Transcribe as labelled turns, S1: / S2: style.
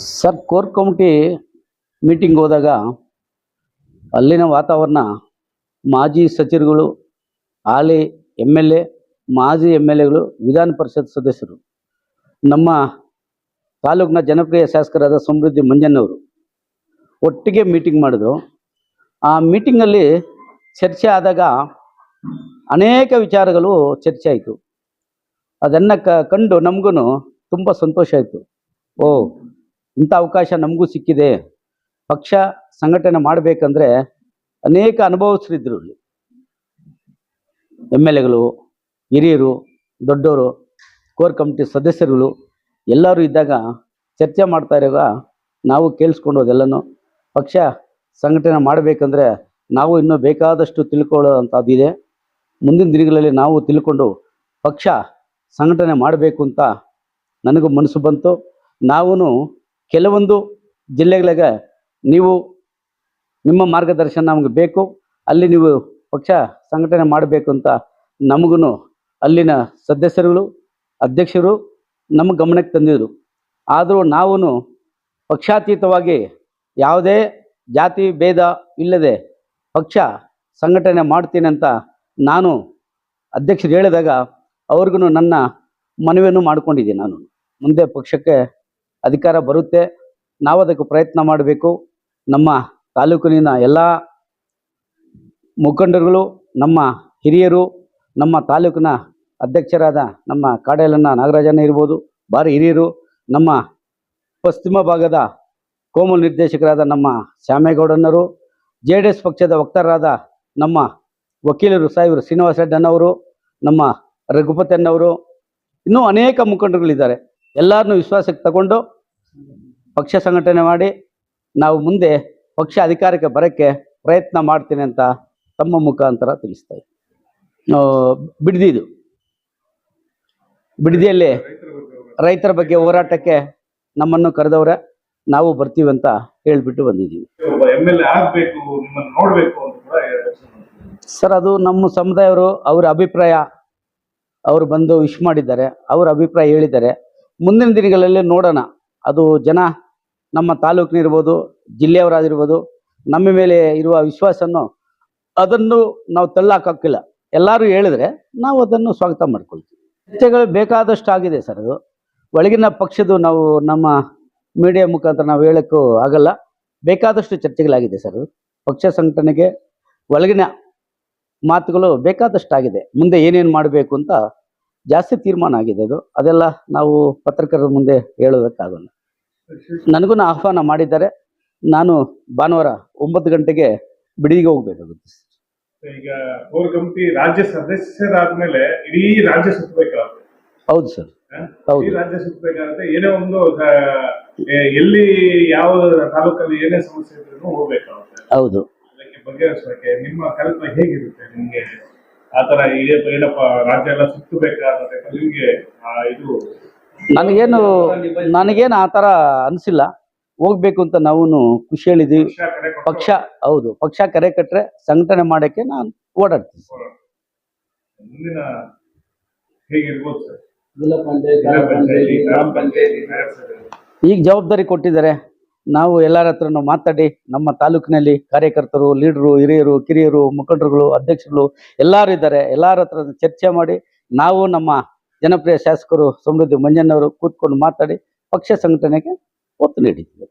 S1: Sir, core committee meeting ಹೋದಾಗ ಅಲ್ಲಿನ ವಾತಾವರಣ ಮಾಜಿ ಸಚಿವರುಗಳು, ಹಾಲಿ ಎಮ್ ಎಲ್ ಎ, ಮಾಜಿ ಎಮ್ ಎಲ್ ಎಗಳು, ವಿಧಾನ ಪರಿಷತ್ ಸದಸ್ಯರು, ನಮ್ಮ ತಾಲೂಕಿನ ಜನಪ್ರಿಯ ಶಾಸಕರಾದ ಸಮೃದ್ಧಿ ಮಂಜಣ್ಣವರು ಒಟ್ಟಿಗೆ ಮೀಟಿಂಗ್ ಮಾಡಿದ್ರು. ಆ ಮೀಟಿಂಗಲ್ಲಿ ಚರ್ಚೆ ಆದಾಗ ಅನೇಕ ವಿಚಾರಗಳು ಚರ್ಚೆ ಆಯಿತು. ಅದನ್ನು ಕಂಡು ನಮಗೂ ತುಂಬ ಸಂತೋಷ ಆಯಿತು. ಇಂಥ ಅವಕಾಶ ನಮಗೂ ಸಿಕ್ಕಿದೆ. ಪಕ್ಷ ಸಂಘಟನೆ ಮಾಡಬೇಕಂದ್ರೆ ಅನೇಕ ಅನುಭವಿಸ್ತಿದ್ರು. ಇಲ್ಲಿ ಎಮ್ ಎಲ್ ಎಗಳು, ಹಿರಿಯರು, ದೊಡ್ಡವರು, ಕೋರ್ ಕಮಿಟಿ ಸದಸ್ಯರುಗಳು ಎಲ್ಲರೂ ಇದ್ದಾಗ ಚರ್ಚೆ ಮಾಡ್ತಾ ಇರುವಾಗ ನಾವು ಕೇಳಿಸ್ಕೊಂಡು ಅದೆಲ್ಲನೂ ಪಕ್ಷ ಸಂಘಟನೆ ಮಾಡಬೇಕಂದ್ರೆ ನಾವು ಇನ್ನೂ ಬೇಕಾದಷ್ಟು ತಿಳ್ಕೊಳ್ಳೋವಂಥದ್ದಿದೆ. ಮುಂದಿನ ದಿನಗಳಲ್ಲಿ ನಾವು ತಿಳ್ಕೊಂಡು ಪಕ್ಷ ಸಂಘಟನೆ ಮಾಡಬೇಕು ಅಂತ ನನಗೂ ಮನಸ್ಸು ಬಂತು. ನಾವು ಕೆಲವೊಂದು ಜಿಲ್ಲೆಗಳಿಗೆ ನೀವು ನಿಮ್ಮ ಮಾರ್ಗದರ್ಶನ ನಮಗೆ ಬೇಕು, ಅಲ್ಲಿ ನೀವು ಪಕ್ಷ ಸಂಘಟನೆ ಮಾಡಬೇಕು ಅಂತ ನಮಗೂ ಅಲ್ಲಿನ ಸದಸ್ಯರುಗಳು, ಅಧ್ಯಕ್ಷರು ನಮ್ಮ ಗಮನಕ್ಕೆ ತಂದಿದ್ರು. ಆದರೂ ನಾವು ಪಕ್ಷಾತೀತವಾಗಿ ಯಾವುದೇ ಜಾತಿ ಭೇದ ಇಲ್ಲದೆ ಪಕ್ಷ ಸಂಘಟನೆ ಮಾಡ್ತೀನಿ ಅಂತ ನಾನು ಅಧ್ಯಕ್ಷರು ಹೇಳಿದಾಗ ಅವ್ರಿಗೂ ನನ್ನ ಮನವಿಯನ್ನು ಮಾಡ್ಕೊಂಡಿದ್ದೀನಿ. ನಾನು ಮುಂದೆ ಪಕ್ಷಕ್ಕೆ ಅಧಿಕಾರ ಬರುತ್ತೆ, ನಾವು ಅದಕ್ಕೆ ಪ್ರಯತ್ನ ಮಾಡಬೇಕು. ನಮ್ಮ ತಾಲೂಕಿನ ಎಲ್ಲ ಮುಖಂಡರುಗಳು, ನಮ್ಮ ಹಿರಿಯರು, ನಮ್ಮ ತಾಲೂಕಿನ ಅಧ್ಯಕ್ಷರಾದ ನಮ್ಮ ಕಾಡೇಲನ್ನ ನಾಗರಾಜಣ್ಣ ಇರ್ಬೋದು, ಭಾರಿ ಹಿರಿಯರು, ನಮ್ಮ ಪಶ್ಚಿಮ ಭಾಗದ ಕೋಮಲ್ ನಿರ್ದೇಶಕರಾದ ನಮ್ಮ ಶ್ಯಾಮೇಗೌಡನವರು, JDS ಪಕ್ಷದ ವಕ್ತಾರರಾದ ನಮ್ಮ ವಕೀಲರು ಸಾಹೇಬರು ಶ್ರೀನಿವಾಸ ರೆಡ್ಡಣ್ಣವರು, ನಮ್ಮ ರಘುಪತಿ ಅಣ್ಣವರು, ಇನ್ನೂ ಅನೇಕ ಮುಖಂಡರುಗಳಿದ್ದಾರೆ. ಎಲ್ಲರನ್ನೂ ವಿಶ್ವಾಸಕ್ಕೆ ತಗೊಂಡು ಪಕ್ಷ ಸಂಘಟನೆ ಮಾಡಿ ನಾವು ಮುಂದೆ ಪಕ್ಷ ಅಧಿಕಾರಕ್ಕೆ ಬರೋಕ್ಕೆ ಪ್ರಯತ್ನ ಮಾಡ್ತೀನಿ ಅಂತ ತಮ್ಮ ಮುಖಾಂತರ ತಿಳಿಸ್ತಾ ಇದ್ದೀನಿ. ಬಿಡದಿಯಲ್ಲಿ ರೈತರ ಬಗ್ಗೆ ಹೋರಾಟಕ್ಕೆ ನಮ್ಮನ್ನು ಕರೆದವ್ರೆ, ನಾವು ಬರ್ತೀವಿ ಅಂತ ಹೇಳಿಬಿಟ್ಟು ಬಂದಿದ್ದೀವಿ. ಸರ್, ಅದು ನಮ್ಮ ಸಮುದಾಯವರು ಅವರ ಅಭಿಪ್ರಾಯ, ಅವರು ಬಂದು ವಿಶ್ ಮಾಡಿದ್ದಾರೆ, ಅವರ ಅಭಿಪ್ರಾಯ ಹೇಳಿದ್ದಾರೆ. ಮುಂದಿನ ದಿನಗಳಲ್ಲಿ ನೋಡೋಣ. ಅದು ಜನ ನಮ್ಮ ತಾಲೂಕಿನಿರ್ಬೋದು, ಜಿಲ್ಲೆಯವರಾಗಿರ್ಬೋದು, ನಮ್ಮ ಮೇಲೆ ಇರುವ ವಿಶ್ವಾಸವನ್ನು ಅದನ್ನು ನಾವು ತಳ್ಳಾಕಿಲ್ಲ. ಎಲ್ಲರೂ ಹೇಳಿದ್ರೆ ನಾವು ಅದನ್ನು ಸ್ವಾಗತ ಮಾಡ್ಕೊಳ್ತೀವಿ. ಚರ್ಚೆಗಳು ಬೇಕಾದಷ್ಟು ಆಗಿದೆ ಸರ್. ಅದು ಒಳಗಿನ ಪಕ್ಷದ್ದು ನಾವು ನಮ್ಮ ಮೀಡಿಯಾ ಮುಖಾಂತರ ನಾವು ಹೇಳೋಕ್ಕೂ ಆಗಲ್ಲ. ಬೇಕಾದಷ್ಟು ಚರ್ಚೆಗಳಾಗಿದೆ ಸರ್. ಪಕ್ಷ ಸಂಘಟನೆಗೆ ಒಳಗಿನ ಮಾತುಗಳು ಬೇಕಾದಷ್ಟು ಆಗಿದೆ. ಮುಂದೆ ಏನೇನು ಮಾಡಬೇಕು ಅಂತ ಜಾಸ್ತಿ ತೀರ್ಮಾನ ಆಗಿದೆ. ಅದೆಲ್ಲ ನಾವು ಪತ್ರಕರ್ತರ ಮುಂದೆ ಹೇಳೋದಕ್ಕಾಗಲ್ಲ. ನನಗೂ ಆಹ್ವಾನ ಮಾಡಿದ್ದಾರೆ. ನಾನು ಭಾನುವಾರ 9 ಗಂಟೆಗೆ ಬಿಡದಿಗೆ ಹೋಗ್ಬೇಕಾಗುತ್ತೆ.
S2: ಈಗ ಕೋರ್ ಕಮಿಟಿ ರಾಜ್ಯ ಸದಸ್ಯರಾದ್ಮೇಲೆ ಇಡೀ ರಾಜ್ಯ ಸುತ್ತಬೇಕಾಗುತ್ತೆ.
S1: ಹೌದು ಸರ್, ಹೌದು.
S2: ರಾಜ್ಯ ಸುತ್ತಬೇಕಾಗುತ್ತೆ. ಏನೇ ಒಂದು ಎಲ್ಲಿ ಯಾವ ತಾಲೂಕಲ್ಲಿ ಏನೇ ಸಮಸ್ಯೆ ಇದ್ರೂ ಹೋಗ್ಬೇಕಾಗುತ್ತೆ.
S1: ಹೌದು.
S2: ಅದಕ್ಕೆ ಬಗೆಹರಿಸೋಕೆ ನಿಮ್ಮ ಕಲ್ಪನೆ ಹೇಗಿರುತ್ತೆ? ನಿಮ್ಗೆ ಆತರ ಏನಪ್ಪ ರಾಜ್ಯ ಎಲ್ಲ ಸುತ್ತಬೇಕಾದ್ರೆ ನಿಮ್ಗೆ ಇದು
S1: ನನಗೇನು ಆ ಥರ ಅನಿಸಿಲ್ಲ. ಹೋಗ್ಬೇಕು ಅಂತ ನಾವು ಖುಷಿ ಹೇಳಿದ್ದೀವಿ. ಪಕ್ಷ ಹೌದು, ಪಕ್ಷ ಕರೆ ಕಟ್ಟರೆ ಸಂಘಟನೆ ಮಾಡೋಕ್ಕೆ ನಾನು ಓಡಾಡ್ತೀನಿ.
S2: ಮುಂದಿನ ಹೇಗಿರ್ಬೋದು ಸರ್?
S1: ಈಗ ಜವಾಬ್ದಾರಿ ಕೊಟ್ಟಿದ್ದಾರೆ. ನಾವು ಎಲ್ಲರ ಹತ್ರನೂ ಮಾತಾಡಿ ನಮ್ಮ ತಾಲೂಕಿನಲ್ಲಿ ಕಾರ್ಯಕರ್ತರು, ಲೀಡರು, ಹಿರಿಯರು, ಕಿರಿಯರು, ಮುಖಂಡರುಗಳು, ಅಧ್ಯಕ್ಷರುಗಳು ಎಲ್ಲರೂ ಇದ್ದಾರೆ. ಎಲ್ಲರ ಹತ್ರ ಚರ್ಚೆ ಮಾಡಿ ನಾವು ನಮ್ಮ ಜನಪ್ರಿಯ ಶಾಸಕರು ಸಮೃದ್ಧಿ ಮಂಜಣ್ಣವರು ಕೂತ್ಕೊಂಡು ಮಾತಾಡಿ ಪಕ್ಷ ಸಂಘಟನೆಗೆ ಒತ್ತು ನೀಡಿದ್ದೀವಿ.